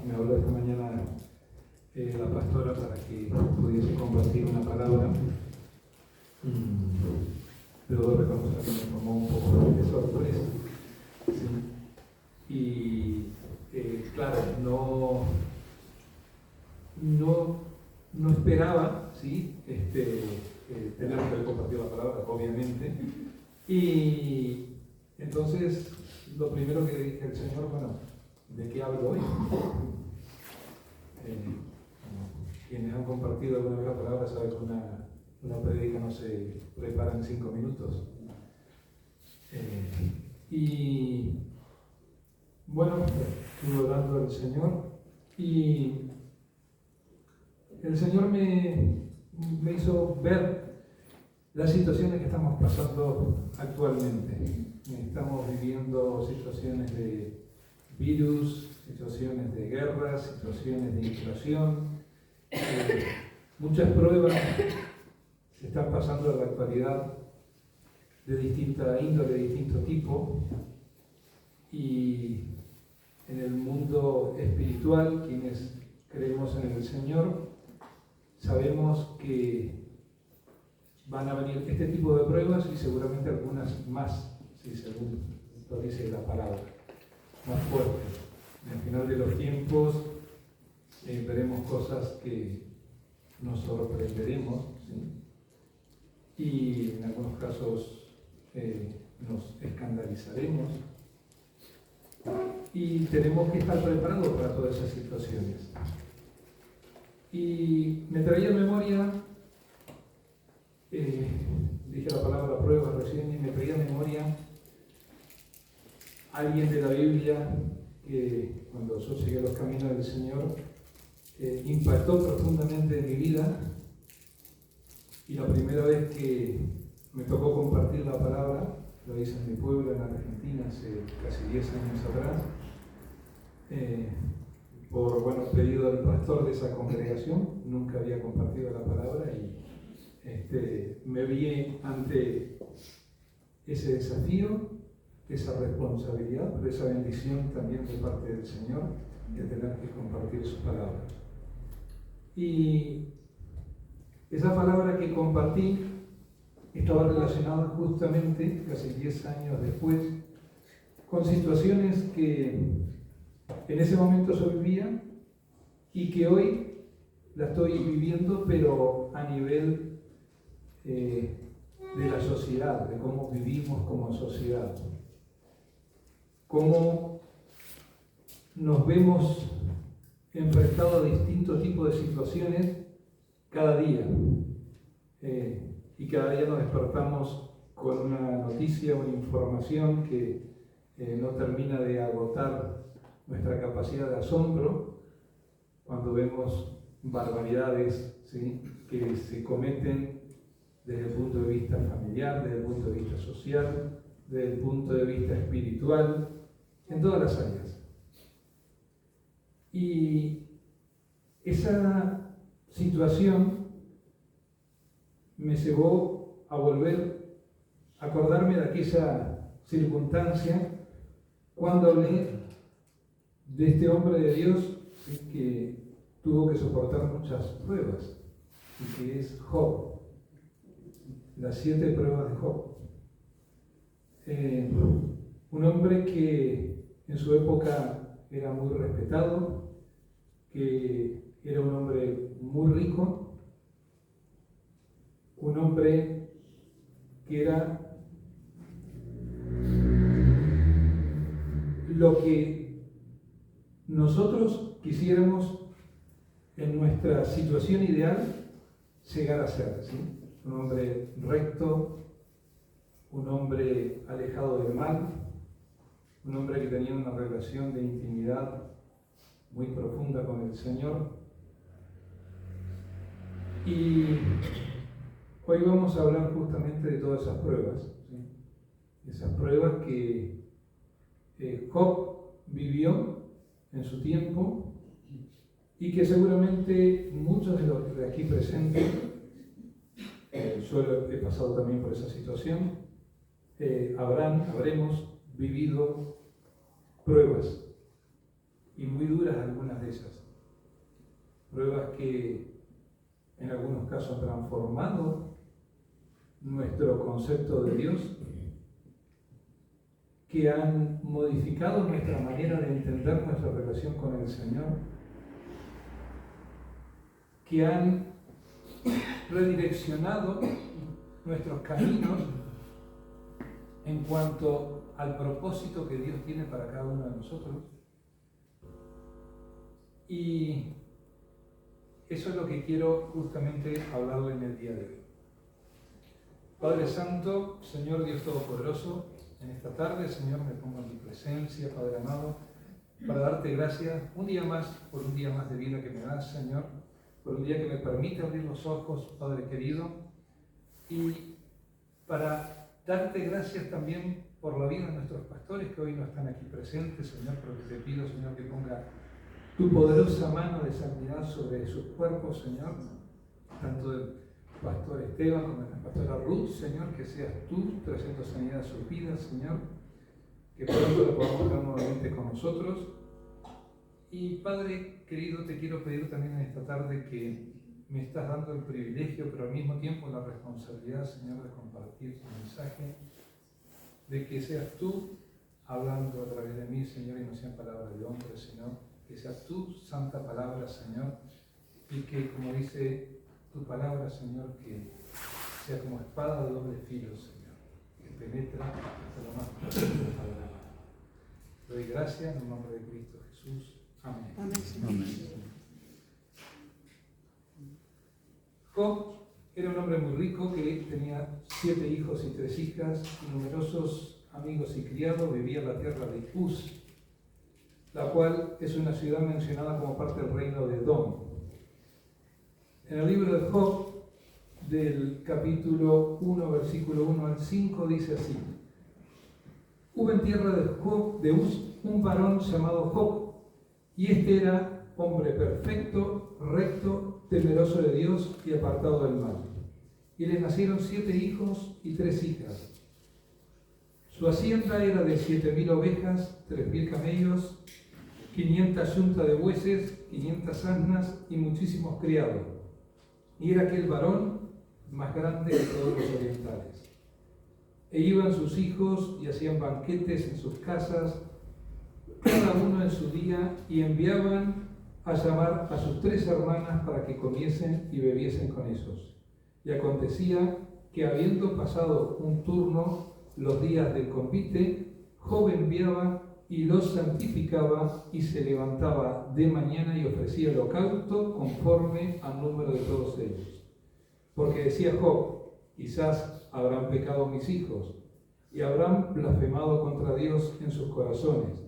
me habló esta mañana la pastora para que pudiese compartir una palabra. Debo reconocer que me tomó un poco de sorpresa. ¿Sí? Y claro, no esperaba, ¿sí? Tener que compartir la palabra, obviamente. Y entonces, lo primero que dije al Señor, bueno, ¿de qué hablo hoy? Quienes han compartido alguna vez la palabra saben que una predica no se prepara en 5 minutos. Y bueno, estuve orando al Señor y el Señor me hizo ver las situaciones que estamos pasando actualmente. Estamos viviendo situaciones de virus, situaciones de guerra, situaciones de inflación, muchas pruebas se están pasando en la actualidad de distinta índole, de distinto tipo, y en el mundo espiritual, quienes creemos en el Señor, sabemos que van a venir este tipo de pruebas y seguramente algunas más, si según lo dice la palabra, más fuertes. Al final de los tiempos veremos cosas que nos sorprenderemos, ¿sí? Y en algunos casos nos escandalizaremos y tenemos que estar preparados para todas esas situaciones. Y me traía a memoria, dije la palabra prueba recién, y me traía a memoria alguien de la Biblia que cuando yo seguí los caminos del Señor impactó profundamente en mi vida, y la primera vez que me tocó compartir la palabra, lo hice en mi pueblo, en Argentina, hace casi 10 años atrás, por pedido del pastor de esa congregación. Nunca había compartido la palabra y me vi ante ese desafío, esa responsabilidad, pero esa bendición también de parte del Señor de tener que compartir su palabra. Y esa palabra que compartí estaba relacionada justamente, casi 10 años después, con situaciones que en ese momento yo vivía y que hoy la estoy viviendo, pero a nivel de la sociedad, de cómo vivimos como sociedad, cómo nos vemos enfrentados a distintos tipos de situaciones cada día. Y cada día nos despertamos con una noticia, una información que no termina de agotar nuestra capacidad de asombro cuando vemos barbaridades, ¿sí?, que se cometen desde el punto de vista familiar, desde el punto de vista social, desde el punto de vista espiritual, en todas las áreas. Y esa situación me llevó a volver a acordarme de aquella circunstancia cuando hablé de este hombre de Dios que tuvo que soportar muchas pruebas, y que es Job, las 7 pruebas de Job. Un hombre que en su época era muy respetado, que era un hombre muy rico, un hombre que era lo que nosotros quisiéramos en nuestra situación ideal llegar a ser, ¿sí? Un hombre recto, un hombre alejado del mal, un hombre que tenía una relación de intimidad muy profunda con el Señor. Y hoy vamos a hablar justamente de todas esas pruebas, ¿sí? Esas pruebas que Job vivió en su tiempo y que seguramente muchos de los de aquí presentes, yo he pasado también por esa situación, habremos vivido pruebas. y muy duras algunas de ellas. Pruebas que en algunos casos han transformado nuestro concepto de Dios, que han modificado nuestra manera de entender nuestra relación con el Señor, que han redireccionado nuestros caminos en cuanto al propósito que Dios tiene para cada uno de nosotros. Y eso es lo que quiero justamente hablarle en el día de hoy. Padre Santo, Señor Dios Todopoderoso, en esta tarde, Señor, me pongo en tu presencia, Padre amado, para darte gracias un día más, por un día más de vida que me das, Señor, por un día que me permite abrir los ojos, Padre querido, y para darte gracias también por la vida de nuestros pastores que hoy no están aquí presentes, Señor, porque te pido, Señor, que ponga tu poderosa mano de sanidad sobre sus cuerpos, Señor, tanto del pastor Esteban como de la pastora Ruth, Señor, que seas tú trayendo sanidad a sus vidas, Señor, que pronto lo podamos ver nuevamente con nosotros. Y Padre querido, te quiero pedir también en esta tarde que me estás dando el privilegio, pero al mismo tiempo la responsabilidad, Señor, de compartir tu mensaje, de que seas tú hablando a través de mí, Señor, y no sean palabras de hombre, sino que sea tu santa palabra, Señor, y que, como dice tu palabra, Señor, que sea como espada de doble filo, Señor, que penetra hasta lo más profundo de la alma. Te doy gracias en el nombre de Cristo Jesús. Amén. Amén. Job era un hombre muy rico que tenía 7 hijos y 3 hijas y numerosos amigos y criados. Vivía en la tierra de Uz, la cual es una ciudad mencionada como parte del reino de Edom. En el libro de Job, del capítulo 1, versículo 1 al 5, dice así: Hubo en tierra de Uz un varón llamado Job, y este era hombre perfecto, recto, temeroso de Dios y apartado del mal. Y le nacieron 7 hijos y 3 hijas. Su hacienda era de 7.000 ovejas, 3.000 camellos, 500 yuntas de bueyes, 500 asnas y muchísimos criados. Y era aquel varón más grande de todos los orientales. E iban sus hijos y hacían banquetes en sus casas, cada uno en su día, y enviaban a llamar a sus 3 hermanas para que comiesen y bebiesen con ellos. Y acontecía que, habiendo pasado un turno los días del convite, Job enviaba y los santificaba, y se levantaba de mañana y ofrecía holocausto conforme al número de todos ellos. Porque decía Job: quizás habrán pecado mis hijos y habrán blasfemado contra Dios en sus corazones.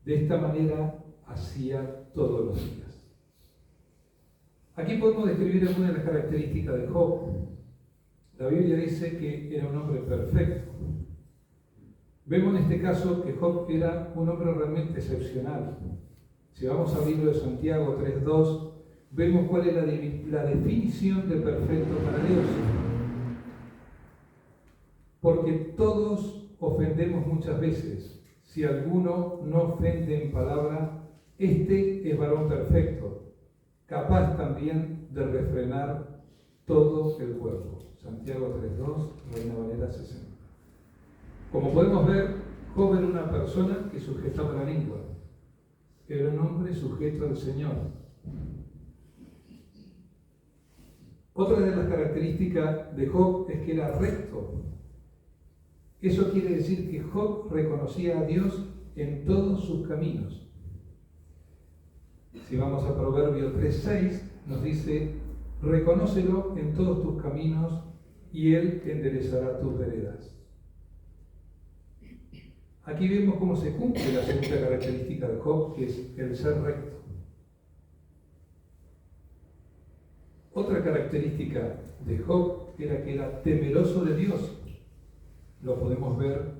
De esta manera hacía todos los días. Aquí podemos describir algunas de las características de Job. La Biblia dice que era un hombre perfecto. Vemos en este caso que Job era un hombre realmente excepcional. Si vamos al libro de Santiago 3:2, vemos cuál es la definición de perfecto para Dios. Porque todos ofendemos muchas veces. Si alguno no ofende en palabra, este es varón perfecto, capaz también de refrenar todo el cuerpo. Santiago 3:2, Reina Valera 60. Como podemos ver, Job era una persona que sujetaba la lengua. Era un hombre sujeto al Señor. Otra de las características de Job es que era recto. Eso quiere decir que Job reconocía a Dios en todos sus caminos. Si vamos a Proverbios 3:6, nos dice: reconócelo en todos tus caminos y Él enderezará tus veredas. Aquí vemos cómo se cumple la segunda característica de Job, que es el ser recto. Otra característica de Job era que era temeroso de Dios. Lo podemos ver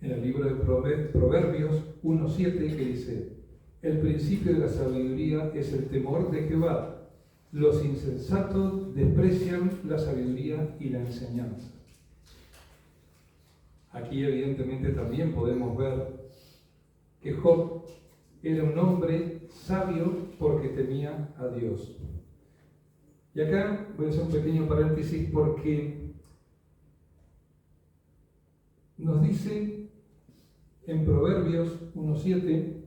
en el libro de Proverbios 1:7, que dice: el principio de la sabiduría es el temor de Jehová. Los insensatos desprecian la sabiduría y la enseñanza. Aquí evidentemente también podemos ver que Job era un hombre sabio porque temía a Dios. Y acá voy a hacer un pequeño paréntesis porque nos dice en Proverbios 1:7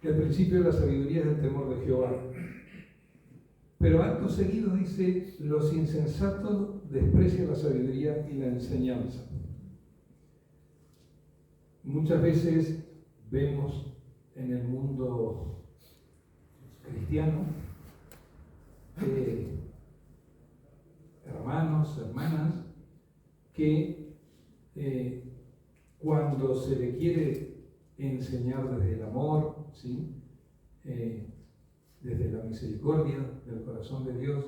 que el principio de la sabiduría es el temor de Jehová. Pero acto seguido dice, los insensatos desprecian la sabiduría y la enseñanza. Muchas veces vemos en el mundo cristiano hermanos, hermanas, que cuando se le quiere enseñar desde el amor, ¿sí? Desde la misericordia del corazón de Dios,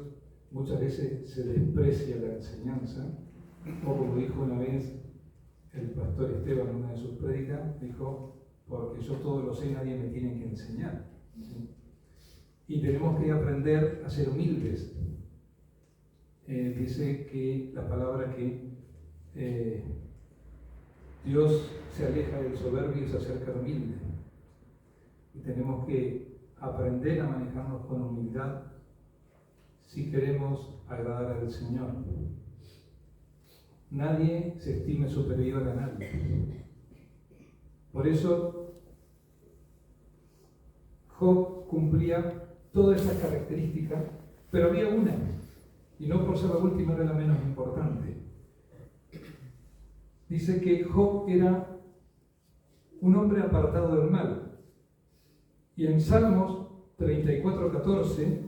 muchas veces se desprecia la enseñanza, o como dijo una vez el pastor Esteban en una de sus prédicas, dijo, porque yo todo lo sé, nadie me tiene que enseñar, ¿sí? Y tenemos que aprender a ser humildes. Dice que la palabra que Dios se aleja del soberbio y se acerca al humilde. Y tenemos que aprender a manejarnos con humildad si queremos agradar al Señor. Nadie se estime superior a nadie. Por eso Job cumplía todas esas características, pero había una, y no por ser la última era la menos importante. Dice que Job era un hombre apartado del mal. Y en Salmos 34:14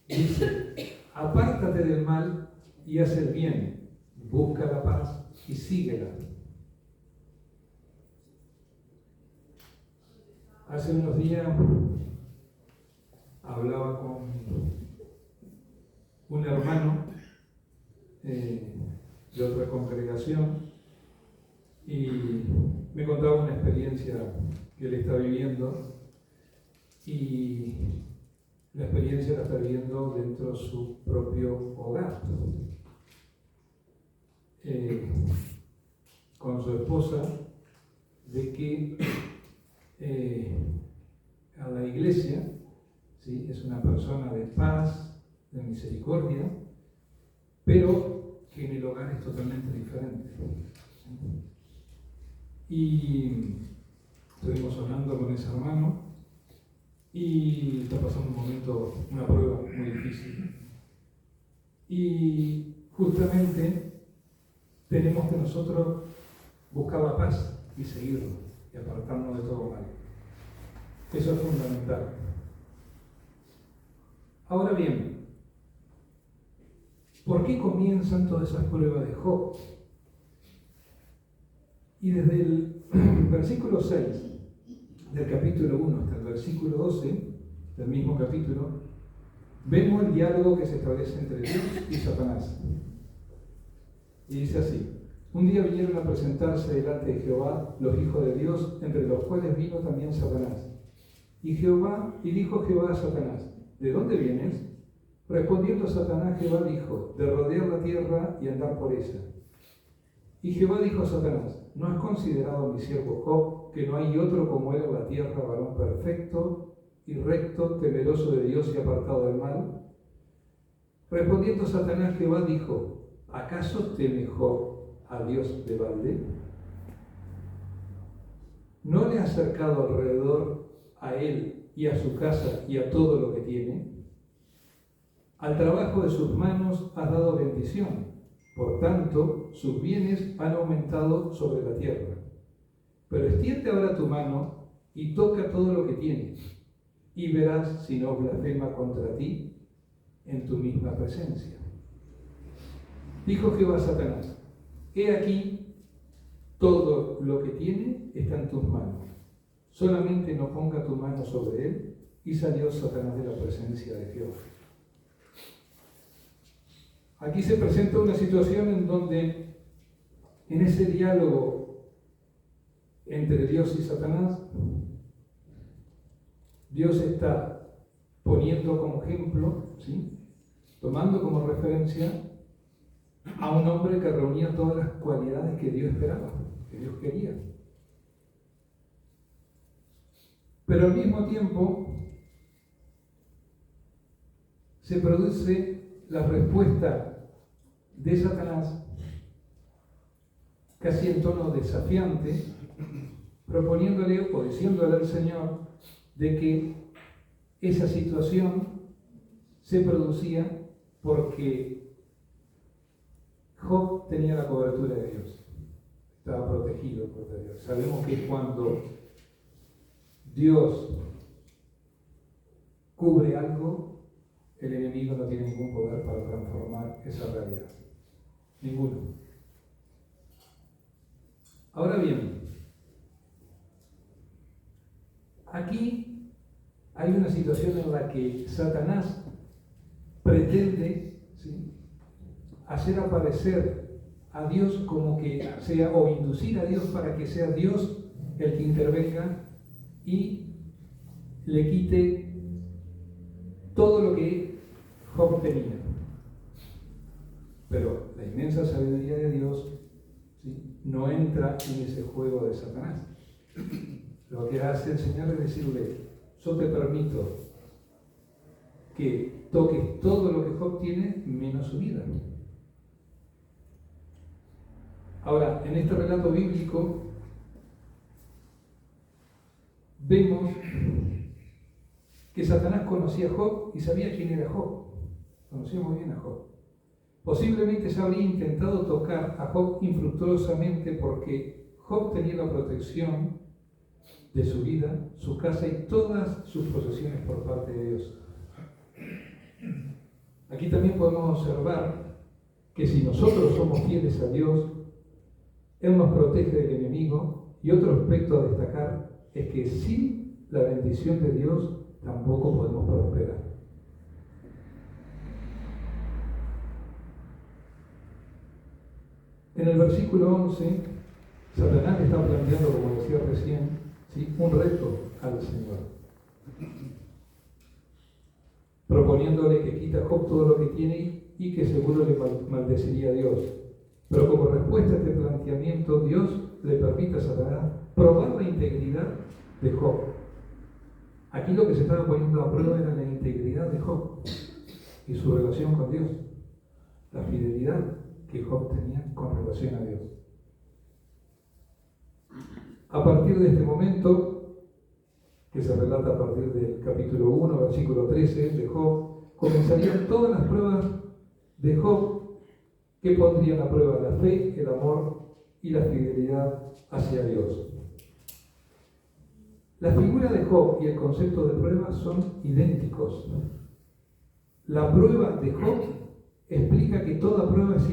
dice, apártate del mal y haz el bien, busca la paz y síguela. Hace unos días hablaba con un hermano de otra congregación y me contaba una experiencia que él está viviendo, y la experiencia la está viviendo dentro de su propio hogar, con su esposa, de que a la iglesia, ¿sí? Es una persona de paz, de misericordia, pero que en el hogar es totalmente diferente. Y estuvimos hablando con ese hermano y está pasando un momento, una prueba muy difícil. Y justamente tenemos que nosotros buscar la paz y seguirlo y apartarnos de todo mal. Eso es fundamental. Ahora bien, ¿por qué comienzan todas esas pruebas de Job? Y desde el versículo 6 del capítulo 1 hasta el versículo 12 del mismo capítulo, vemos el diálogo que se establece entre Dios y Satanás. Y dice así: un día vinieron a presentarse delante de Jehová los hijos de Dios, entre los cuales vino también Satanás. Y dijo Jehová a Satanás: ¿de dónde vienes? Respondiendo Satanás, Jehová dijo: de rodear la tierra y andar por ella. Y Jehová dijo a Satanás: ¿no has considerado a mi siervo Job, que no hay otro como él en la tierra, varón perfecto y recto, temeroso de Dios y apartado del mal? Respondiendo Satanás, Jehová dijo: ¿acaso teme Job a Dios de balde? ¿No le has acercado alrededor a él y a su casa y a todo lo que tiene? Al trabajo de sus manos has dado bendición, por tanto sus bienes han aumentado sobre la tierra. Pero extiende ahora tu mano y toca todo lo que tiene, y verás si no blasfema contra ti en tu misma presencia. Dijo Jehová a Satanás: he aquí, todo lo que tiene está en tus manos, solamente no ponga tu mano sobre él. Y salió Satanás de la presencia de Jehová. Aquí se presenta una situación en donde, en ese diálogo entre Dios y Satanás, Dios está poniendo como ejemplo, ¿sí?, tomando como referencia a un hombre que reunía todas las cualidades que Dios esperaba, que Dios quería. Pero al mismo tiempo se produce la respuesta de Satanás, casi en tono desafiante, proponiéndole o diciéndole al Señor de que esa situación se producía porque Job tenía la cobertura de Dios, estaba protegido por Dios. Sabemos que cuando Dios cubre algo, el enemigo no tiene ningún poder para transformar esa realidad. Ninguno. Ahora bien, aquí hay una situación en la que Satanás pretende, ¿sí?, hacer aparecer a Dios como que sea, o inducir a Dios para que sea Dios el que intervenga y le quite todo lo que Job tenía. Pero la inmensa sabiduría de Dios, ¿sí?, no entra en ese juego de Satanás. Lo que hace el Señor es decirle: yo te permito que toques todo lo que Job tiene menos su vida. Ahora, en este relato bíblico vemos que Satanás conocía a Job y sabía quién era Job. Conocía muy bien a Job. Posiblemente se habría intentado tocar a Job infructuosamente porque Job tenía la protección de su vida, su casa y todas sus posesiones por parte de Dios. Aquí también podemos observar que si nosotros somos fieles a Dios, Él nos protege del enemigo, y otro aspecto a destacar es que sin la bendición de Dios tampoco podemos prosperar. En el versículo 11, Satanás le está planteando, como decía recién, ¿sí?, un reto al Señor, proponiéndole que quita a Job todo lo que tiene y que seguro le maldeciría a Dios. Pero como respuesta a este planteamiento, Dios le permite a Satanás probar la integridad de Job. Aquí lo que se estaba poniendo a prueba era la integridad de Job y su relación con Dios, la fidelidad que Job tenía con relación a Dios. A partir de este momento, que se relata a partir del capítulo 1, versículo 13 de Job, comenzarían todas las pruebas de Job que pondrían a prueba la fe, el amor y la fidelidad hacia Dios. La figura de Job y el concepto de prueba son idénticos. La prueba de Job explica que toda prueba es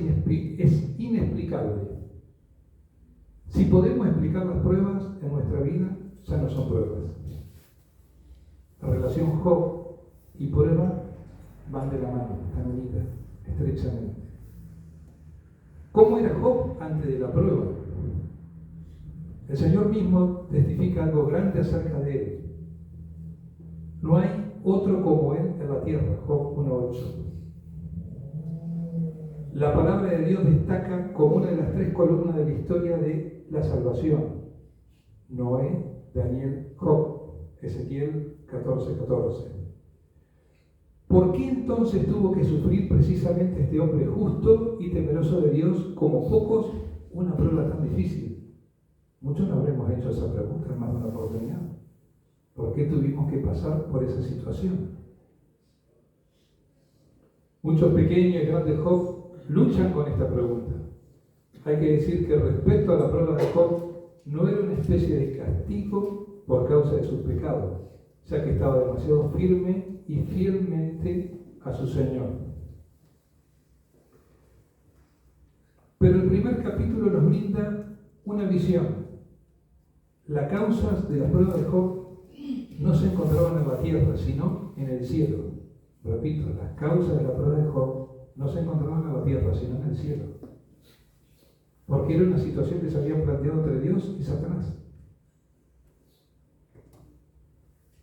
inexplicable. Si podemos explicar las pruebas en nuestra vida, ya no son pruebas. La relación Job y prueba van de la mano, están unidas estrechamente. ¿Cómo era Job antes de la prueba? El Señor mismo testifica algo grande acerca de él. No hay otro como él en la tierra, Job 1:8. La palabra de Dios destaca como una de las 3 columnas de la historia de la salvación: Noé, Daniel, Job, Ezequiel 14:14. ¿Por qué entonces tuvo que sufrir precisamente este hombre justo y temeroso de Dios como pocos una prueba tan difícil? Muchos nos habremos hecho esa pregunta en más de una oportunidad. ¿Por qué tuvimos que pasar por esa situación? Muchos pequeños y grandes Job luchan con esta pregunta. Hay que decir que respecto a la prueba de Job, no era una especie de castigo por causa de sus pecados, ya que estaba demasiado firme y fielmente a su Señor. Pero el primer capítulo nos brinda una visión. Las causas de la prueba de Job no se encontraban en la tierra, sino en el cielo. Repito, las causas de la prueba de Job no se encontraban en la tierra, sino en el cielo. Porque era una situación que se había planteado entre Dios y Satanás.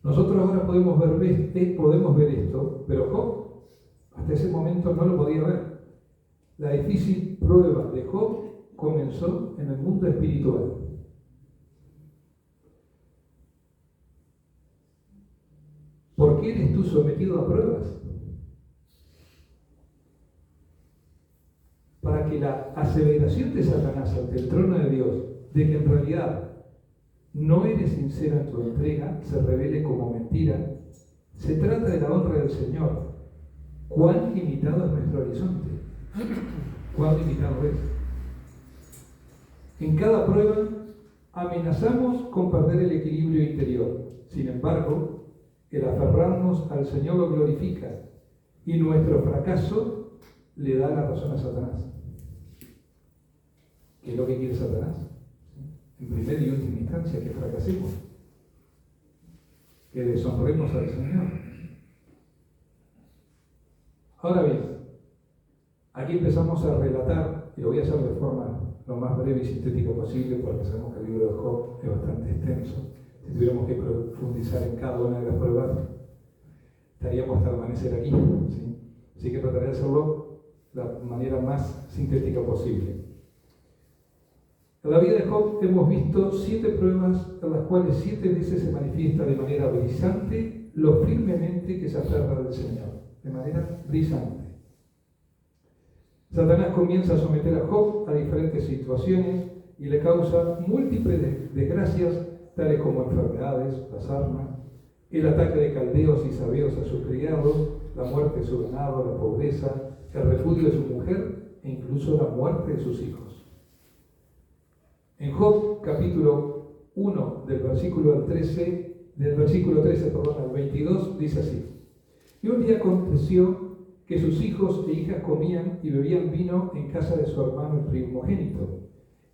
Nosotros ahora podemos ver esto, pero Job hasta ese momento no lo podía ver. La difícil prueba de Job comenzó en el mundo espiritual. qué eres tú sometido a pruebas? Para que la aseveración de Satanás ante el trono de Dios, de que en realidad no eres sincero en tu entrega, se revele como mentira. Se trata de la honra del Señor. ¿Cuán limitado es nuestro horizonte? ¿Cuán limitado es? En cada prueba amenazamos con perder el equilibrio interior. Sin embargo, el aferrarnos al Señor lo glorifica y nuestro fracaso le da la razón a Satanás. ¿Qué es lo que quiere Satanás? En primera y última instancia, que fracasemos, que deshonremos al Señor. Ahora bien, aquí empezamos a relatar, y lo voy a hacer de forma lo más breve y sintética posible, porque sabemos que el libro de Job es bastante extenso. Si tuviéramos que profundizar en cada una de las pruebas, estaríamos hasta el amanecer aquí, ¿sí? Así que trataré de hacerlo de la manera más sintética posible. En la vida de Job hemos visto 7 pruebas en las cuales 7 veces se manifiesta de manera brillante lo firmemente que se aferra del Señor, de manera brillante. Satanás comienza a someter a Job a diferentes situaciones y le causa múltiples desgracias, tales como enfermedades, la sarna, el ataque de caldeos y sabeos a sus criados, la muerte de su ganado, la pobreza, el repudio de su mujer e incluso la muerte de sus hijos. En Job, capítulo 1, del versículo 13 al 22, dice así: Y un día aconteció que sus hijos e hijas comían y bebían vino en casa de su hermano el primogénito.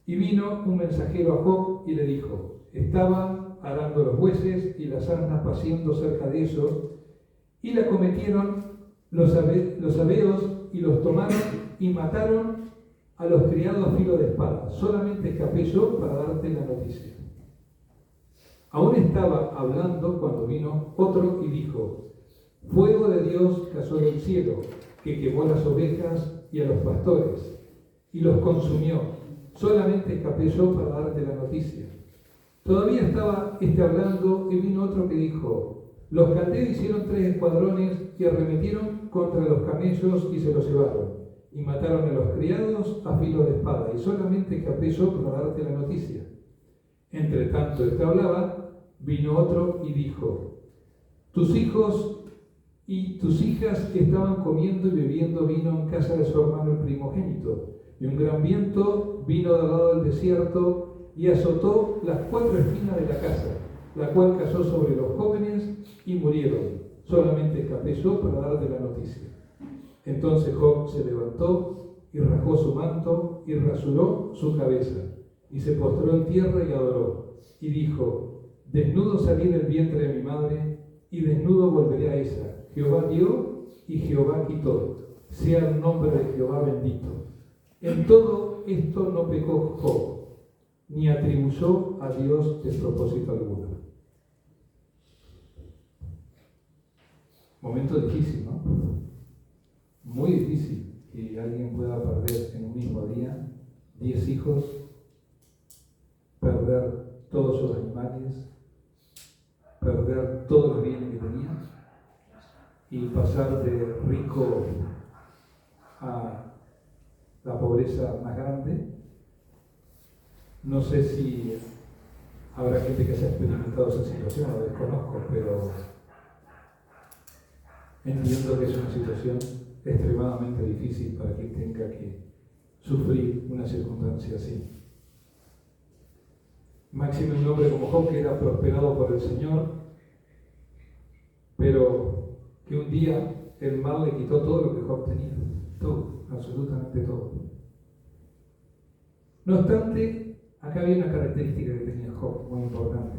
Y vino un mensajero a Job y le dijo: Estaban arando los bueyes y las asnas paciendo cerca de ellos, y la cometieron los sabeos y los tomaron y mataron a los criados a filo de espada. Solamente escapé yo para darte la noticia. Aún estaba hablando cuando vino otro y dijo: Fuego de Dios cayó del cielo, que quemó las ovejas y a los pastores, y los consumió. Solamente escapé yo para darte la noticia. Todavía estaba hablando y vino otro que dijo: Los caldeos hicieron 3 escuadrones y arremetieron contra los camellos y se los llevaron, y mataron a los criados a filo de espada, y solamente escapé yo para darte la noticia. Entre tanto hablaba, vino otro y dijo: Tus hijos y tus hijas estaban comiendo y bebiendo vino en casa de su hermano el primogénito, y un gran viento vino del lado del desierto y azotó las 4 esquinas de la casa, la cual cayó sobre los jóvenes y murieron. Solamente escapé yo para darte la noticia. Entonces Job se levantó y rasgó su manto y rasuró su cabeza, y se postró en tierra y adoró, y dijo: Desnudo salí del vientre de mi madre, y desnudo volveré a ella. Jehová dio y Jehová quitó. Sea el nombre de Jehová bendito. En todo esto no pecó Job, ni atribuyó a Dios despropósito alguno. Momento difícil, ¿no? Muy difícil que alguien pueda perder en un mismo día 10 hijos, perder todos sus animales, perder todos los bienes que tenía y pasar de rico a la pobreza más grande. No sé si habrá gente que haya experimentado esa situación, lo desconozco, pero entiendo que es una situación extremadamente difícil para quien tenga que sufrir una circunstancia así. Máximo un hombre como Job, que era prosperado por el Señor, pero que un día el mal le quitó todo lo que Job tenía, todo, absolutamente todo. No obstante, acá había una característica que tenía Job muy importante.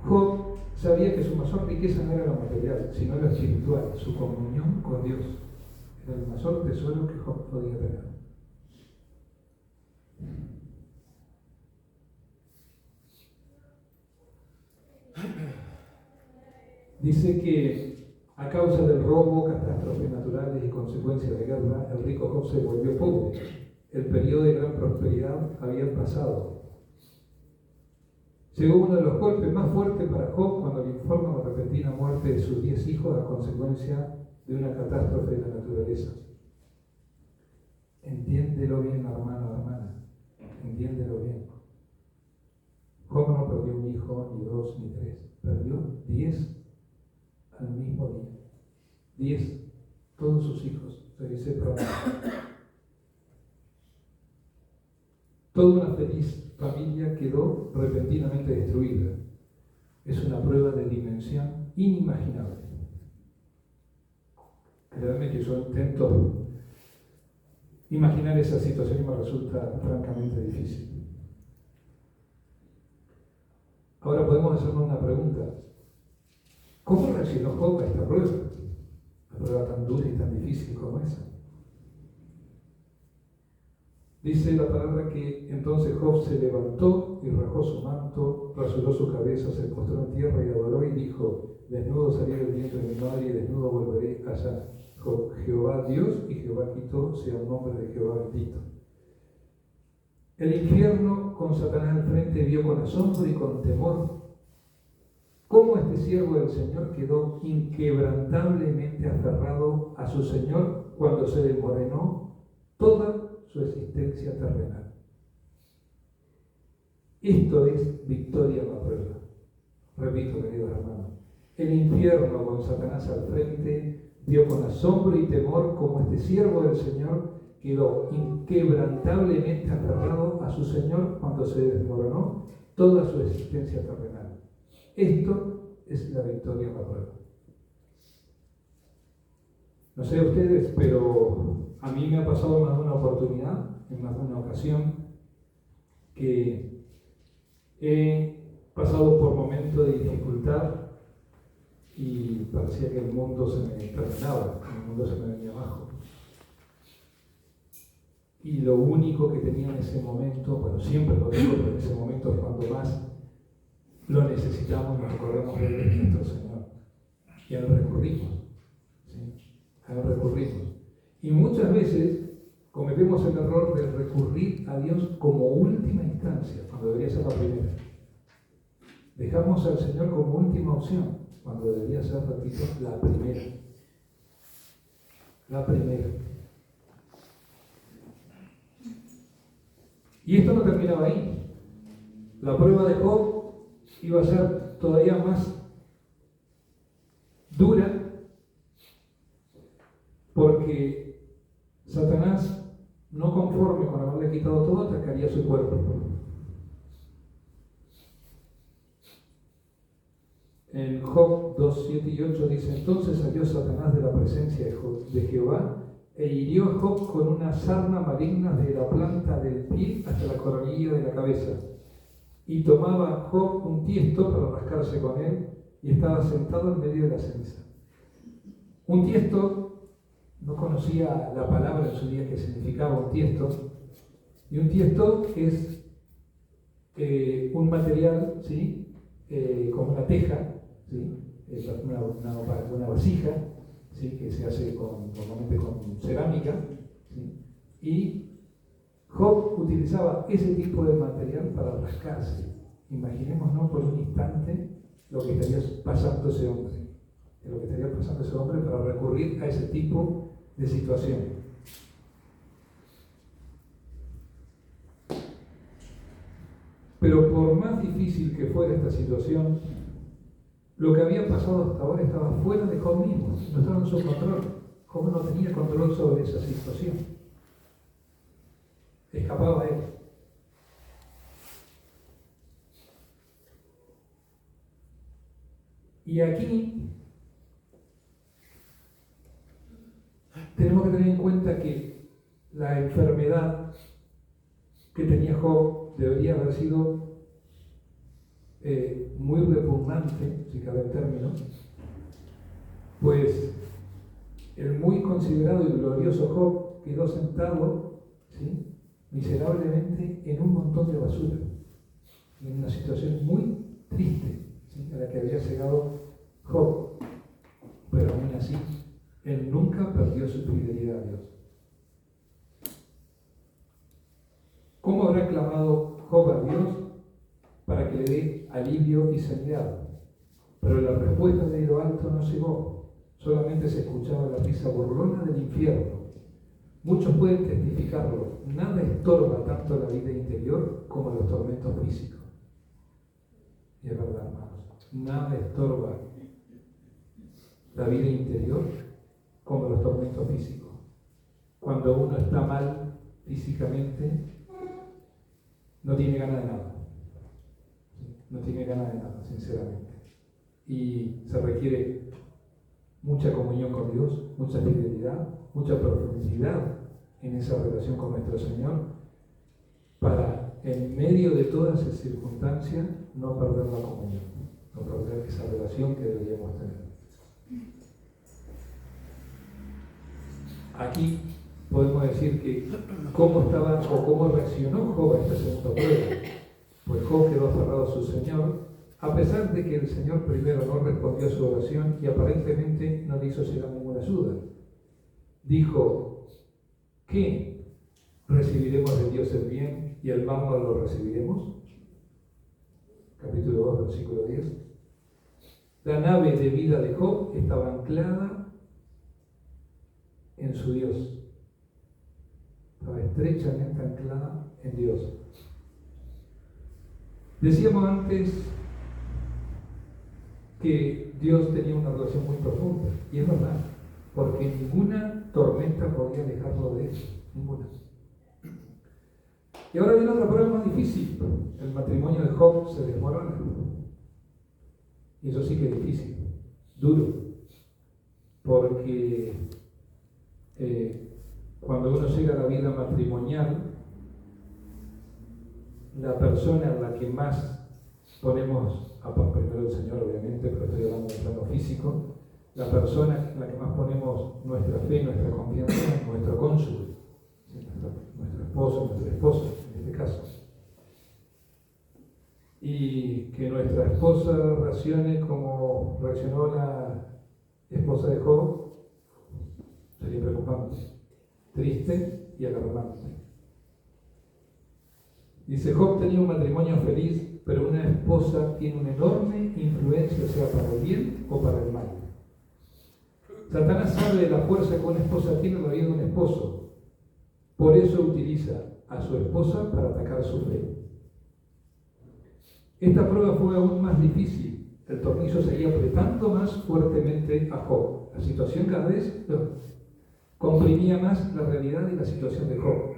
Job sabía que su mayor riqueza no era lo material, sino lo espiritual, su comunión con Dios. Era el mayor tesoro que Job podía tener. Dice que a causa del robo, catástrofes naturales y consecuencias de guerra, el rico Job se volvió pobre. El periodo de gran prosperidad había pasado. Llegó uno de los golpes más fuertes para Job cuando le informan la repentina muerte de sus 10 hijos a consecuencia de una catástrofe de la naturaleza. Entiéndelo bien, hermano, hermana. Entiéndelo bien. Job no perdió un hijo, ni dos, ni tres. Perdió 10 al mismo día. 10. Todos sus hijos. Se dice pronto. Toda una feliz familia quedó repentinamente destruida. Es una prueba de dimensión inimaginable. Créanme que yo intento imaginar esa situación y me resulta francamente difícil. Ahora podemos hacernos una pregunta. ¿Cómo reaccionó Job a esta prueba? Una prueba tan dura y tan difícil como esa. Dice la palabra que entonces Job se levantó y rasgó su manto, rasuró su cabeza, se postró en tierra y adoró y dijo: desnudo salí del vientre de mi madre y desnudo volveré allá. Jehová Dios y Jehová quitó, sea el nombre de Jehová bendito. El infierno con Satanás al frente vio con asombro y con temor cómo este siervo del Señor quedó inquebrantablemente aferrado a su Señor cuando se desmoronó toda su existencia terrenal. Esto es victoria en la prueba. Repito, queridos hermanos, el infierno con Satanás al frente vio con asombro y temor cómo este siervo del Señor quedó inquebrantablemente aferrado a su Señor cuando se desmoronó toda su existencia terrenal. Esto es la victoria en la prueba. No sé ustedes, pero a mí me ha pasado más de una oportunidad, en más de una ocasión, que he pasado por momentos de dificultad y parecía que el mundo se me terminaba, el mundo se me venía abajo. Y lo único que tenía en ese momento, bueno, siempre lo tengo, pero en ese momento es cuando más lo necesitamos, nos recordamos de él, es nuestro Señor. Y a él recurrimos. ¿Sí? A él recurrimos. Y muchas veces cometemos el error de recurrir a Dios como última instancia, cuando debería ser la primera. Dejamos al Señor como última opción, cuando debería ser, repito, la primera. La primera. Y esto no terminaba ahí. La prueba de Job iba a ser todavía más dura, porque Satanás, no conforme con haberle quitado todo, atacaría su cuerpo. En Job 2, 7 y 8 dice: entonces salió Satanás de la presencia de Jehová e hirió a Job con una sarna maligna de la planta del pie hasta la coronilla de la cabeza. Y tomaba Job un tiesto para rascarse con él, y estaba sentado en medio de la ceniza. Un tiesto, no conocía la palabra en su día que significaba un tiesto, y un tiesto es un material, ¿sí? Como una teja, ¿sí? Una vasija, ¿sí? Que se hace normalmente con cerámica, ¿sí? Y Job utilizaba ese tipo de material para rascarse. Imaginémonos por un instante lo que estaría pasando ese hombre, para recurrir a ese tipo de situación. Pero por más difícil que fuera esta situación, lo que había pasado hasta ahora estaba fuera de Job mismo, no estaba en su control. Job no tenía control sobre esa situación. Escapaba a él. Y aquí tenemos que tener en cuenta que la enfermedad que tenía Job debería haber sido muy repugnante, si cabe el término, pues el muy considerado y glorioso Job quedó sentado, ¿sí?, miserablemente en un montón de basura, en una situación muy triste, ¿sí?, a la que había llegado Job. Pero aún así, él nunca perdió su fidelidad a Dios. ¿Cómo habrá clamado Job a Dios para que le dé alivio y sanidad. Pero la respuesta de lo alto no llegó, solamente se escuchaba la risa burlona del infierno. Muchos pueden testificarlo, nada estorba tanto la vida interior como los tormentos físicos. Y es verdad, hermanos, nada estorba la vida interior como los tormentos físicos. Cuando uno está mal físicamente, no tiene ganas de nada. No tiene ganas de nada, sinceramente. Y se requiere mucha comunión con Dios, mucha fidelidad, mucha profundidad en esa relación con nuestro Señor, para, en medio de todas esas circunstancias, no perder la comunión, no perder esa relación que deberíamos tener. Aquí podemos decir que cómo estaba o cómo reaccionó Job a esta segunda prueba. Pues Job quedó aferrado a su Señor, a pesar de que el Señor primero no respondió a su oración y aparentemente no le hizo llegar ninguna ayuda. Dijo: ¿qué? ¿Recibiremos de Dios el bien y el mal no lo recibiremos? Capítulo 2, versículo 10. La nave de vida de Job estaba anclada en su Dios. Estaba estrechamente anclada en Dios. Decíamos antes que Dios tenía una relación muy profunda, y es verdad, porque ninguna tormenta podía alejarlo de eso, ninguna. Y ahora viene otra prueba más difícil. El matrimonio de Job se desmorona. Y eso sí que es difícil, duro, porque cuando uno llega a la vida matrimonial, la persona en la que más ponemos, primero el Señor obviamente, pero estoy hablando del plano físico, la persona en la que más ponemos nuestra fe, nuestra confianza, es nuestro cónyuge, nuestro esposo, nuestra esposa, en este caso. Y que nuestra esposa reaccione como reaccionó la esposa de Job sería preocupante, triste y alarmante. Dice: Job tenía un matrimonio feliz, pero una esposa tiene una enorme influencia, sea para el bien o para el mal. Satanás sabe de la fuerza que una esposa tiene en la vida de un esposo. Por eso utiliza a su esposa para atacar su fe. Esta prueba fue aún más difícil. El tornillo seguía apretando más fuertemente a Job. La situación cada vez comprimía más la realidad y la situación de Job.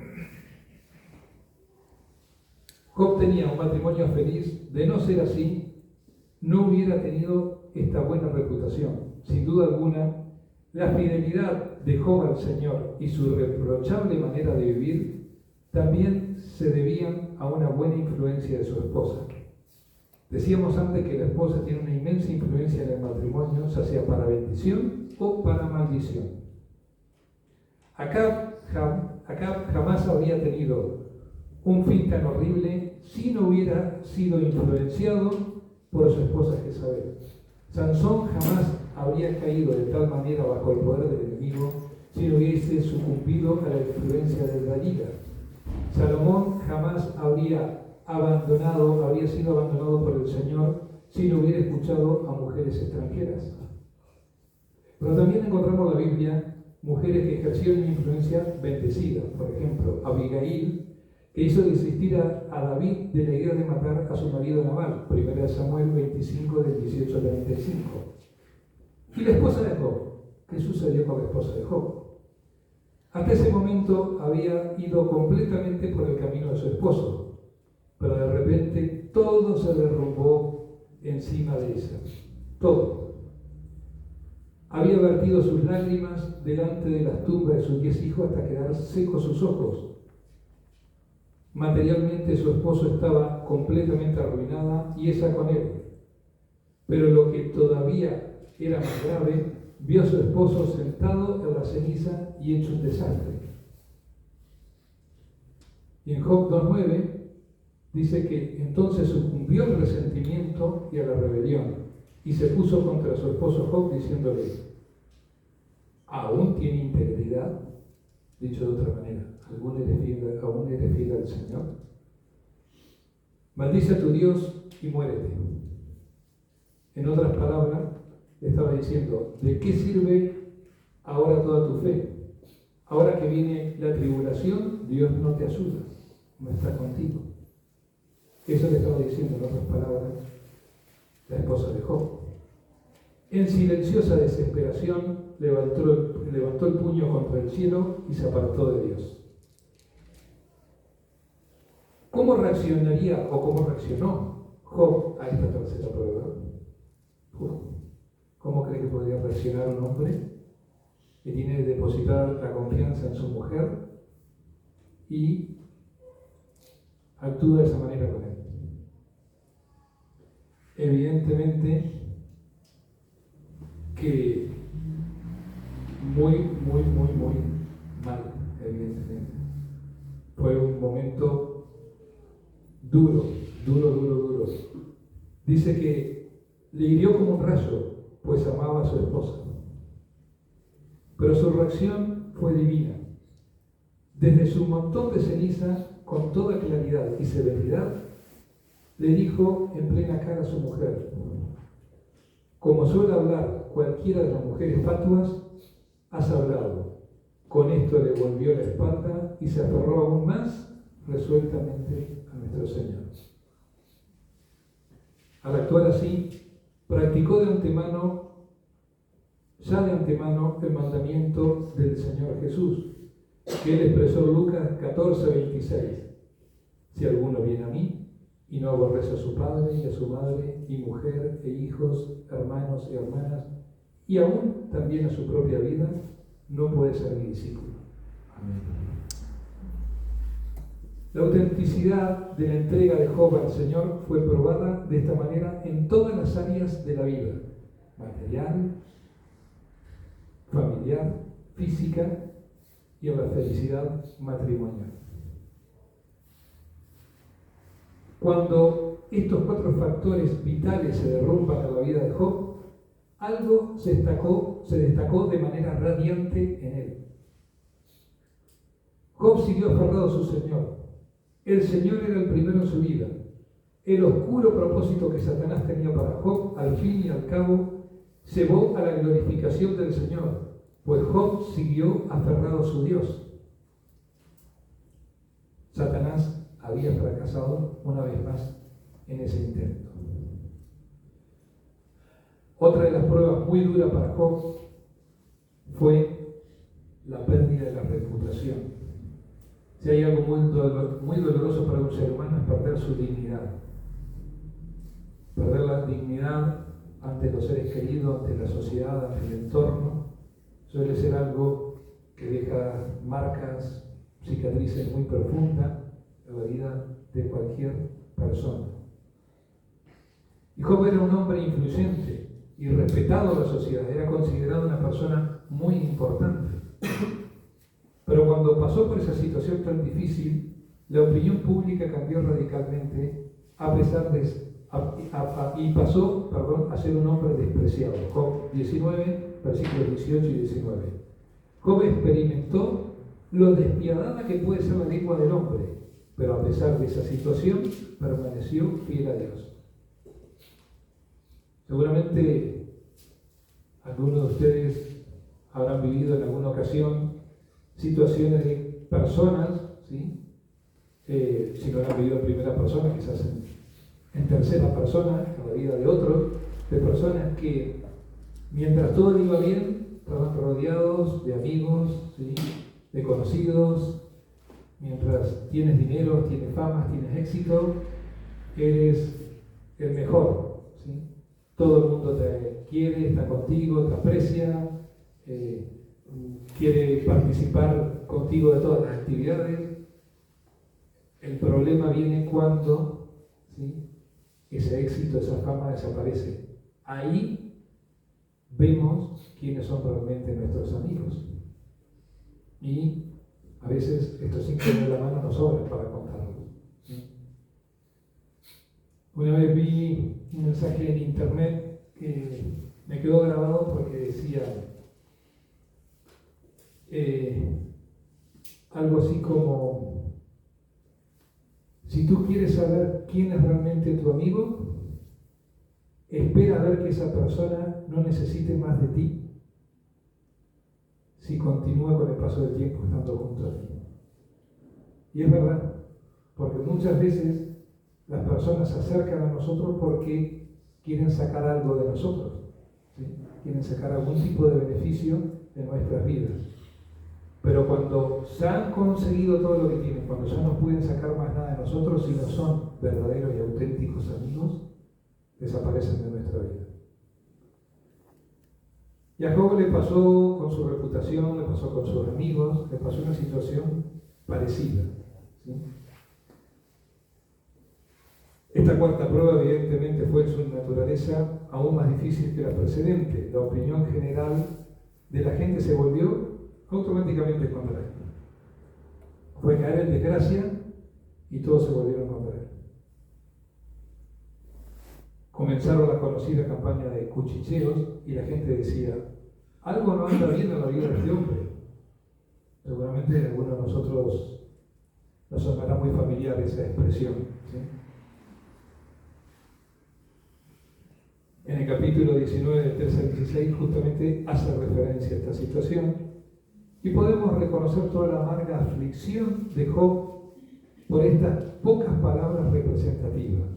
Job tenía un matrimonio feliz. De no ser así, no hubiera tenido esta buena reputación. Sin duda alguna, la fidelidad de Job al Señor y su irreprochable manera de vivir también se debían a una buena influencia de su esposa. Decíamos antes que la esposa tiene una inmensa influencia en el matrimonio, ya sea para bendición o para maldición. Acab jamás habría tenido un fin tan horrible si no hubiera sido influenciado por su esposa Jezabel. Sansón jamás habría caído de tal manera bajo el poder del enemigo si no hubiese sucumbido a la influencia de Dalila. Salomón jamás habría sido abandonado por el Señor si no hubiera escuchado a mujeres extranjeras. Pero también encontramos en la Biblia mujeres que ejercieron una influencia bendecida. Por ejemplo, Abigail, que hizo desistir a David de la idea de matar a su marido Nabal, 1 Samuel 25, del 18 al 35. Y la esposa de Job, ¿qué sucedió con la esposa de Job? Hasta ese momento había ido completamente por el camino de su esposo, pero de repente todo se derrumbó encima de ella, todo. Había vertido sus lágrimas delante de las tumbas de sus 10 hijos hasta quedar secos sus ojos. Materialmente su esposo estaba completamente arruinada y ella con él. Pero lo que todavía era más grave, vio a su esposo sentado en la ceniza y hecho un desastre. Y en Job 2:9 dice que entonces sucumbió al resentimiento y a la rebelión y se puso contra su esposo Job diciéndole: ¿aún tiene integridad? Dicho de otra manera, ¿aún eres fiel al Señor? Maldice a tu Dios y muérete. En otras palabras, le estaba diciendo, ¿de qué sirve ahora toda tu fe? Ahora que viene la tribulación, Dios no te ayuda, no está contigo. Eso le estaba diciendo, en otras palabras, la esposa de Job. En silenciosa desesperación, levantó el puño contra el cielo y se apartó de Dios. ¿Cómo reaccionaría o cómo reaccionó Job a esta tercera prueba? ¿Cómo cree que podría reaccionar un hombre que tiene depositada la confianza en su mujer y actúa de esa manera con él? Evidentemente que muy mal, evidentemente. Fue un momento duro. Dice que le hirió como un rayo, pues amaba a su esposa. Pero su reacción fue divina. Desde su montón de ceniza, con toda claridad y severidad, le dijo en plena cara a su mujer: como suele hablar cualquiera de las mujeres fatuas, has hablado. Con esto le volvió la espalda y se aferró aún más resueltamente a nuestro Señor. Al actuar así, practicó ya de antemano el mandamiento del Señor Jesús, que él expresó en Lucas 14:26. Si alguno viene a mí y no aborrece a su padre y a su madre y mujer e hijos, hermanos y hermanas, y aún también a su propia vida, no puede ser mi discípulo. Amén. La autenticidad de la entrega de Job al Señor fue probada de esta manera en todas las áreas de la vida: material, familiar, física y en la felicidad matrimonial. Cuando estos 4 factores vitales se derrumban en la vida de Job, algo se destacó de manera radiante en él. Job siguió aferrado a su Señor. El Señor era el primero en su vida. El oscuro propósito que Satanás tenía para Job, al fin y al cabo, llevó a la glorificación del Señor, pues Job siguió aferrado a su Dios. Satanás había fracasado una vez más en ese intento. Otra de las pruebas muy duras para Job fue la pérdida de la reputación. Si hay algo muy doloroso para un ser humano, es perder su dignidad. Perder la dignidad ante los seres queridos, ante la sociedad, ante el entorno, suele ser algo que deja marcas, cicatrices muy profundas en la vida de cualquier persona. Y Job era un hombre influyente y respetado en la sociedad, era considerado una persona muy importante. Pero cuando pasó por esa situación tan difícil, la opinión pública cambió radicalmente y pasó a ser un hombre despreciado. Job 19, versículos 18 y 19. Job experimentó lo despiadada que puede ser la lengua del hombre, pero a pesar de esa situación, permaneció fiel a Dios. Seguramente algunos de ustedes habrán vivido en alguna ocasión situaciones de personas, ¿sí? Si no lo han vivido en primera persona, quizás en tercera persona, en la vida de otros, de personas que mientras todo iba bien, estaban rodeados de amigos, ¿sí? De conocidos. Mientras tienes dinero, tienes fama, tienes éxito, eres el mejor, ¿sí? Todo el mundo te quiere, está contigo, te aprecia, quiere participar contigo de todas las actividades. El problema viene cuando, ¿sí? Ese éxito, esa fama desaparece. Ahí vemos quiénes son realmente nuestros amigos. Y a veces estos 5 de la mano nos sobran para contarlos. ¿Sí? Una vez vi un mensaje en internet que me quedó grabado porque decía algo así como: Si tú quieres saber quién es realmente tu amigo, espera a ver que esa persona no necesite más de ti si continúa con el paso del tiempo estando junto a ti. Y es verdad, porque muchas veces las personas se acercan a nosotros porque quieren sacar algo de nosotros, ¿sí? Quieren sacar algún tipo de beneficio de nuestras vidas. Pero cuando ya han conseguido todo lo que tienen, cuando ya no pueden sacar más nada de nosotros y no son verdaderos y auténticos amigos, desaparecen de nuestra vida. Y a Job le pasó con su reputación, le pasó con sus amigos, le pasó una situación parecida, ¿sí? Esta cuarta prueba evidentemente fue en su naturaleza aún más difícil que la precedente. La opinión general de la gente se volvió automáticamente contra él. Fue caer en desgracia y todos se volvieron contra él. Comenzaron la conocida campaña de cuchicheos y la gente decía: algo no anda bien en la vida de este hombre. Seguramente alguno de nosotros nos sonará muy familiar esa expresión, ¿sí? En el capítulo 19, del 13 al 16, justamente hace referencia a esta situación y podemos reconocer toda la amarga aflicción de Job por estas pocas palabras representativas.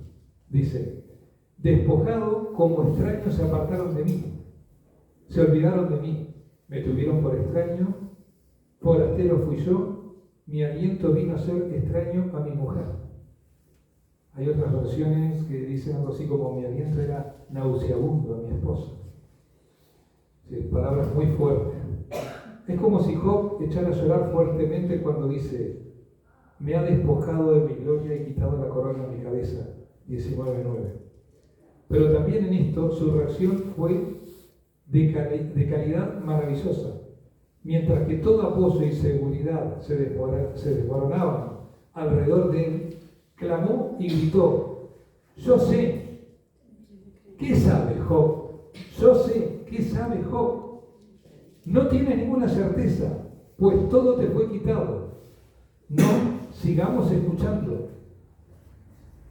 Dice: despojado como extraños se apartaron de mí, se olvidaron de mí, me tuvieron por extraño, forastero fui yo, mi aliento vino a ser extraño a mi mujer. Hay otras versiones que dicen algo así como: mi aliento era nauseabundo a mi esposa. Sí, palabras muy fuertes. Es como si Job echara a llorar fuertemente cuando dice: me ha despojado de mi gloria y quitado la corona de mi cabeza. 19:9. Pero también en esto su reacción fue de calidad maravillosa. Mientras que todo apoyo y seguridad se desmoronaban alrededor de él, clamó y gritó: yo sé. ¿Qué sabe Job? Yo sé. ¿Qué sabe Job? No tienes ninguna certeza, pues todo te fue quitado. No, sigamos escuchando.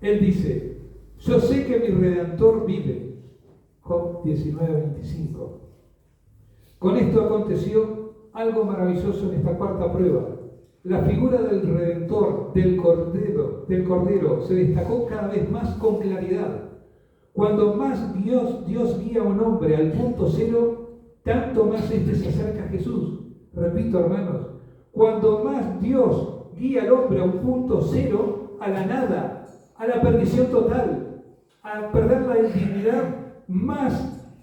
Él dice: yo sé que mi Redentor vive. Job 19:25. Con esto aconteció algo maravilloso en esta cuarta prueba. La figura del Redentor, del Cordero, se destacó cada vez más con claridad. Cuando más Dios guía a un hombre al punto cero, tanto más éste se acerca a Jesús. Repito, hermanos, cuando más Dios guía al hombre a un punto cero, a la nada, a la perdición total, a perder la dignidad, más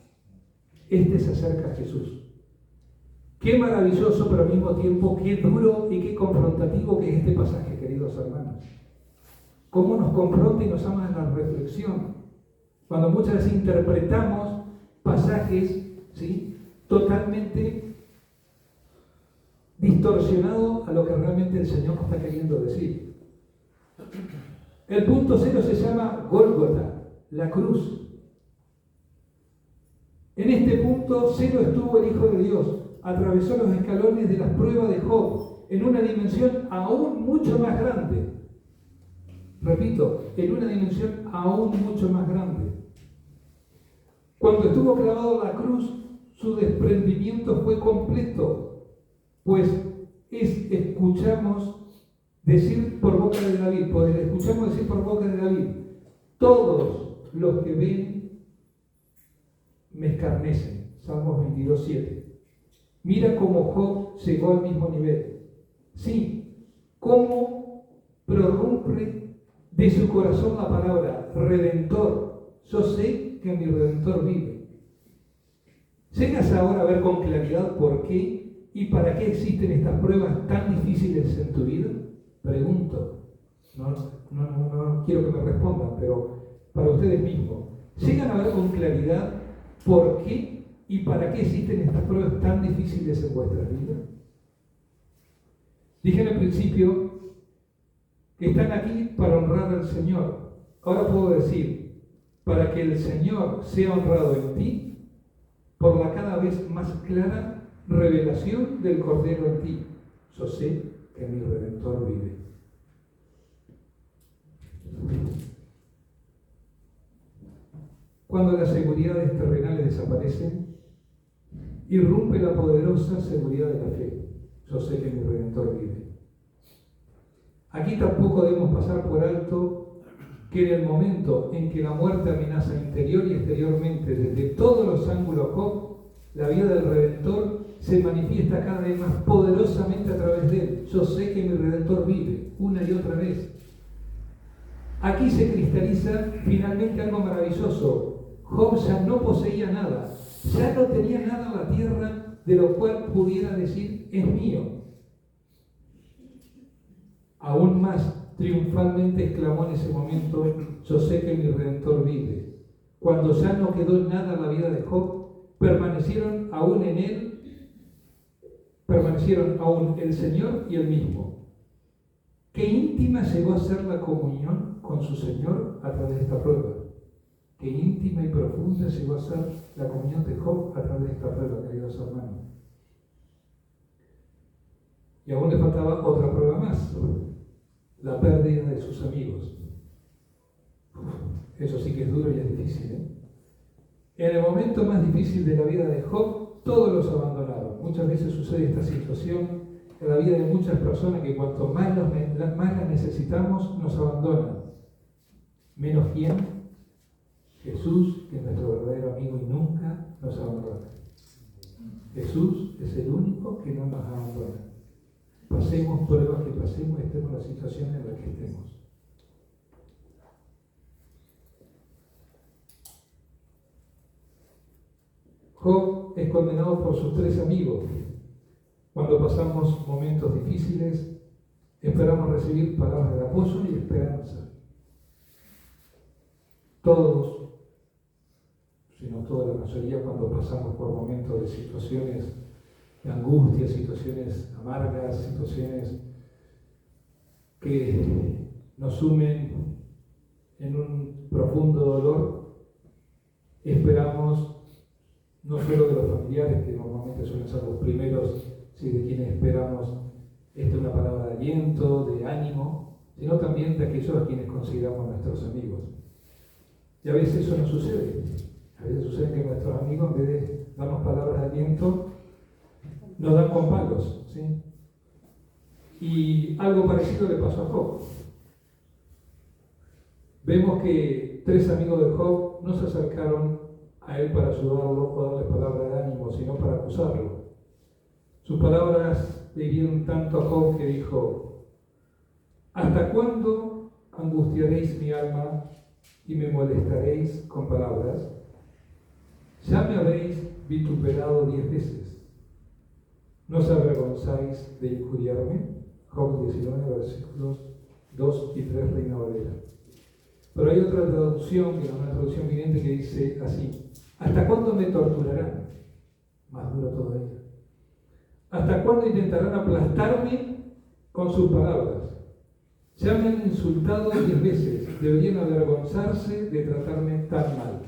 éste se acerca a Jesús. Qué maravilloso, pero al mismo tiempo qué duro y qué confrontativo que es este pasaje, queridos hermanos. Cómo nos confronta y nos llama a la reflexión. Cuando muchas veces interpretamos pasajes, ¿sí?, totalmente distorsionados a lo que realmente el Señor nos está queriendo decir. El punto cero se llama Gólgota, la cruz. En este punto cero estuvo el Hijo de Dios. Atravesó los escalones de las pruebas de Job en una dimensión aún mucho más grande. Repito, en una dimensión aún mucho más grande. Cuando estuvo clavado a la cruz, su desprendimiento fue completo, pues escuchamos decir por boca de David, todos los que ven me escarnecen. Salmos 22:7. Mira cómo Job llegó al mismo nivel. Sí, cómo prorrumpe de su corazón la palabra Redentor. Yo sé que mi Redentor vive. ¿Llegas ahora a ver con claridad por qué y para qué existen estas pruebas tan difíciles en tu vida? Pregunto. No quiero que me respondan, pero para ustedes mismos. ¿Llegan a ver con claridad por qué y para qué existen estas pruebas tan difíciles en vuestras vidas? Dije en el principio que están aquí para honrar al Señor. Ahora puedo decir, para que el Señor sea honrado en ti, por la cada vez más clara revelación del Cordero en ti. Yo sé que mi Redentor vive. Cuando las seguridades terrenales desaparecen, irrumpe la poderosa seguridad de la fe. Yo sé que mi Redentor vive. Aquí tampoco debemos pasar por alto que en el momento en que la muerte amenaza interior y exteriormente desde todos los ángulos Job, la vida del Redentor se manifiesta cada vez más poderosamente a través de él. Yo sé que mi Redentor vive, una y otra vez. Aquí se cristaliza finalmente algo maravilloso. Job ya no poseía nada, ya no tenía nada en la tierra de lo cual pudiera decir, es mío. Aún más triunfalmente exclamó en ese momento, yo sé que mi Redentor vive. Cuando ya no quedó nada en la vida de Job, permanecieron aún en él, permanecieron aún el Señor y el mismo. Qué íntima llegó a ser la comunión con su Señor a través de esta prueba. Qué íntima y profunda llegó a ser la comunión de Job a través de esta prueba, queridos hermanos. Y aún le faltaba otra prueba más, la pérdida de sus amigos. Eso sí que es duro y es difícil, ¿eh? En el momento más difícil de la vida de Job, todos los abandonaron. Muchas veces sucede esta situación en la vida de muchas personas que cuanto más las necesitamos, nos abandonan. Menos quién, Jesús, que es nuestro verdadero amigo y nunca nos abandona. Jesús es el único que no nos abandona. Pasemos pruebas que pasemos, estemos en la situación en la que estemos. Job es condenado por sus 3 amigos. Cuando pasamos momentos difíciles, esperamos recibir palabras de apoyo y esperanza. Todos, si no toda la mayoría, cuando pasamos por momentos de situaciones de angustia, situaciones amargas, situaciones que nos sumen en un profundo dolor, esperamos no solo de los familiares, que normalmente suelen ser los primeros, ¿sí?, de quienes esperamos una palabra de aliento, de ánimo, sino también de aquellos a quienes consideramos nuestros amigos. Y a veces eso no sucede. A veces sucede que nuestros amigos, en vez de darnos palabras de aliento, nos dan con palos, ¿sí? Y algo parecido le pasó a Job. Vemos que 3 amigos de Job no se acercaron a él para ayudarlo o darle palabras de ánimo, sino para acusarlo. Sus palabras le hirieron tanto a Job que dijo: ¿hasta cuándo angustiaréis mi alma y me molestaréis con palabras? Ya me habéis vituperado 10 veces. ¿No os avergonzáis de injuriarme? Job 19, versículos 2 y 3, Reina Valera. Pero hay otra traducción, que es una traducción viviente, que dice así: ¿hasta cuándo me torturarán? Más duro todavía. ¿Hasta cuándo intentarán aplastarme con sus palabras? Ya me han insultado 10 veces. Deberían avergonzarse de tratarme tan mal.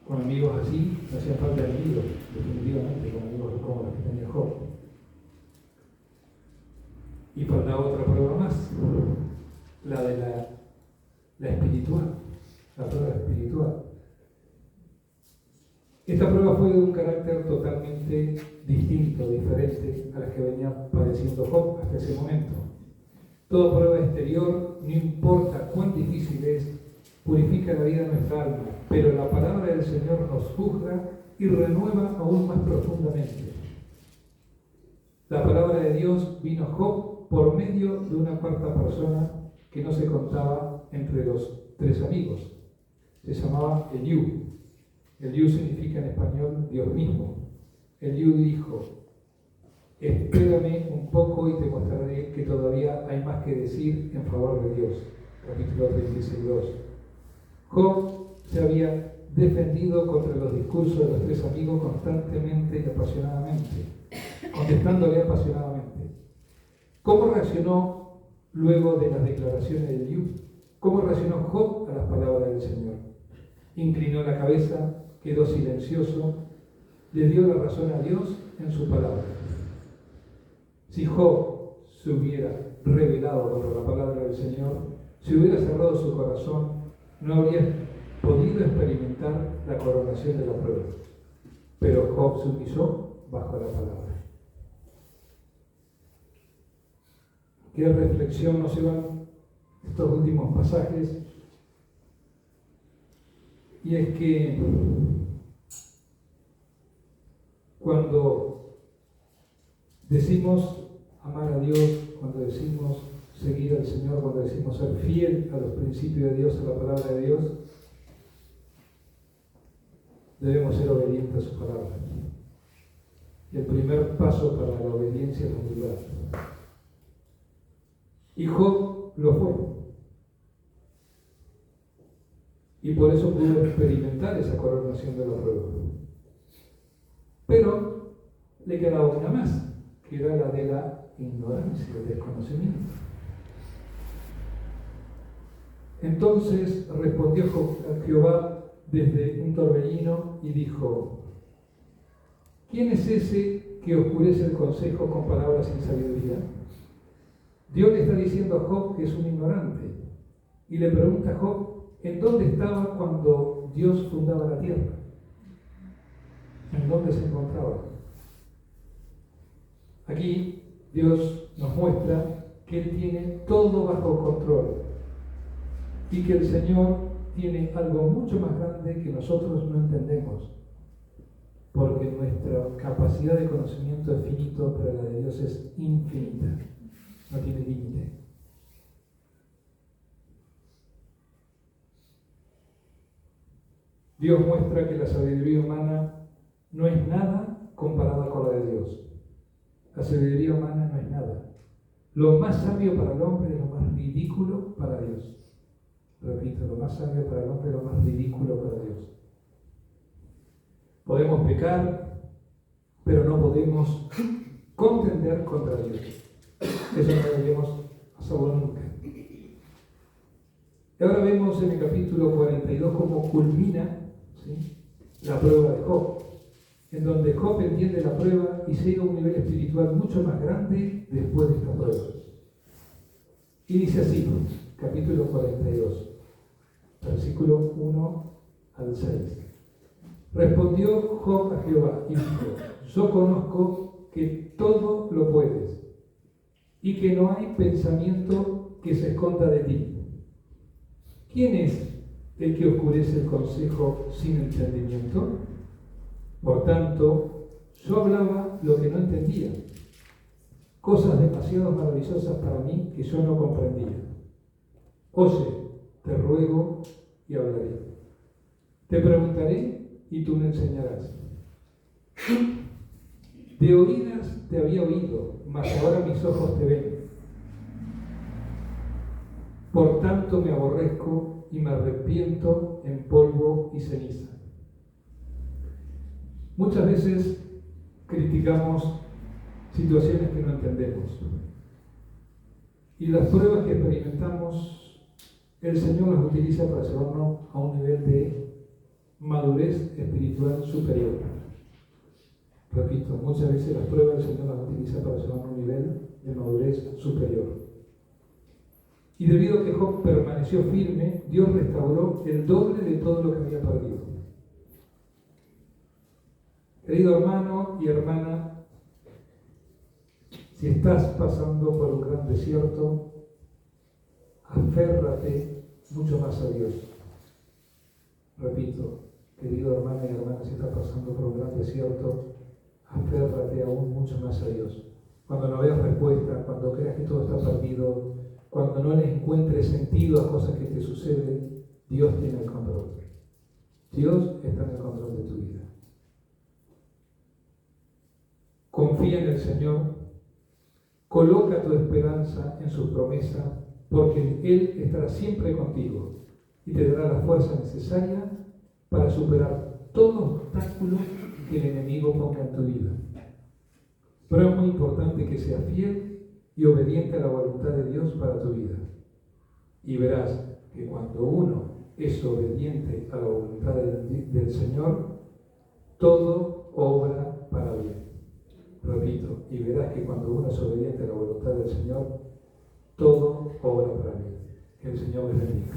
Con amigos así, no hacían falta enemigos, definitivamente, con amigos como los que tenía Job. Y faltaba otra prueba más, la de la espiritual, la prueba espiritual. Esta prueba fue de un carácter totalmente distinto, diferente a las que venía padeciendo Job hasta ese momento. Toda prueba exterior, no importa cuán difícil es, purifica la vida de nuestra alma, pero la palabra del Señor nos juzga y renueva aún más profundamente. La palabra de Dios vino a Job por medio de una cuarta persona que no se contaba entre los 3 amigos. Se llamaba Eliú. Eliú significa en español Dios mismo. Eliú dijo: espérame un poco y te mostraré que todavía hay más que decir en favor de Dios. Capítulo 36:2. Job se había defendido contra los discursos de los 3 amigos constantemente y apasionadamente, contestándole apasionadamente. ¿Cómo reaccionó luego de las declaraciones de Eliú? ¿Cómo reaccionó Job a las palabras del Señor? Inclinó la cabeza, quedó silencioso, le dio la razón a Dios en su palabra. Si Job se hubiera rebelado contra la palabra del Señor, si hubiera cerrado su corazón, no habría podido experimentar la coronación de la prueba. Pero Job se humilló bajo la palabra. ¿Qué reflexión nos llevan estos últimos pasajes? Y es que cuando decimos amar a Dios, cuando decimos seguir al Señor, cuando decimos ser fiel a los principios de Dios, a la palabra de Dios, debemos ser obedientes a su palabra. Y el primer paso para la obediencia es la humildad. Y Job lo fue. Y por eso pudo experimentar esa coronación de la prueba. Pero le quedaba una más, que era la de la ignorancia, el desconocimiento. Entonces respondió Jehová desde un torbellino y dijo: ¿quién es ese que oscurece el consejo con palabras sin sabiduría? Dios le está diciendo a Job que es un ignorante y le pregunta a Job ¿en dónde estaba cuando Dios fundaba la tierra? ¿En dónde se encontraba? Aquí Dios nos muestra que Él tiene todo bajo control y que el Señor tiene algo mucho más grande que nosotros no entendemos, porque nuestra capacidad de conocimiento es finito, pero la de Dios es infinita, no tiene límite. Dios muestra que la sabiduría humana no es nada comparada con la de Dios. La sabiduría humana no es nada. Lo más sabio para el hombre es lo más ridículo para Dios. Repito, lo más sabio para el hombre es lo más ridículo para Dios. Podemos pecar, pero no podemos contender contra Dios. Eso no deberíamos hacerlo nunca. Y ahora vemos en el capítulo 42 cómo culmina, ¿sí?, la prueba de Job, en donde Job entiende la prueba y llega a un nivel espiritual mucho más grande después de esta prueba. Y dice así, capítulo 42, versículo 1 al 6. Respondió Job a Jehová y dijo: yo conozco que todo lo puedes y que no hay pensamiento que se esconda de ti. ¿Quién es el que oscurece el consejo sin entendimiento? Por tanto, yo hablaba lo que no entendía, cosas demasiado maravillosas para mí que yo no comprendía. Oye, te ruego y hablaré. Te preguntaré y tú me enseñarás. De oídas te había oído, mas ahora mis ojos te ven. Por tanto me aborrezco y me arrepiento en polvo y ceniza. Muchas veces criticamos situaciones que no entendemos. Y las pruebas que experimentamos, el Señor las utiliza para llevarnos a un nivel de madurez espiritual superior. Repito, muchas veces las pruebas el Señor las utiliza para llevarnos a un nivel de madurez superior. Y debido a que Job permaneció firme, Dios restauró el doble de todo lo que había perdido. Querido hermano y hermana, si estás pasando por un gran desierto, aférrate mucho más a Dios. Repito, querido hermano y hermana, si estás pasando por un gran desierto, aférrate aún mucho más a Dios. Cuando no veas respuesta, cuando creas que todo está perdido, cuando no le encuentres sentido a cosas que te suceden, Dios tiene el control. Dios está en el control de tu vida. Confía en el Señor, coloca tu esperanza en sus promesas, porque Él estará siempre contigo y te dará la fuerza necesaria para superar todo obstáculo que el enemigo ponga en tu vida. Pero es muy importante que seas fiel y obediente a la voluntad de Dios para tu vida. Y verás que cuando uno es obediente a la voluntad del Señor, todo obra para bien. Repito, y verás que cuando uno es obediente a la voluntad del Señor, todo obra para bien. Que el Señor les bendiga.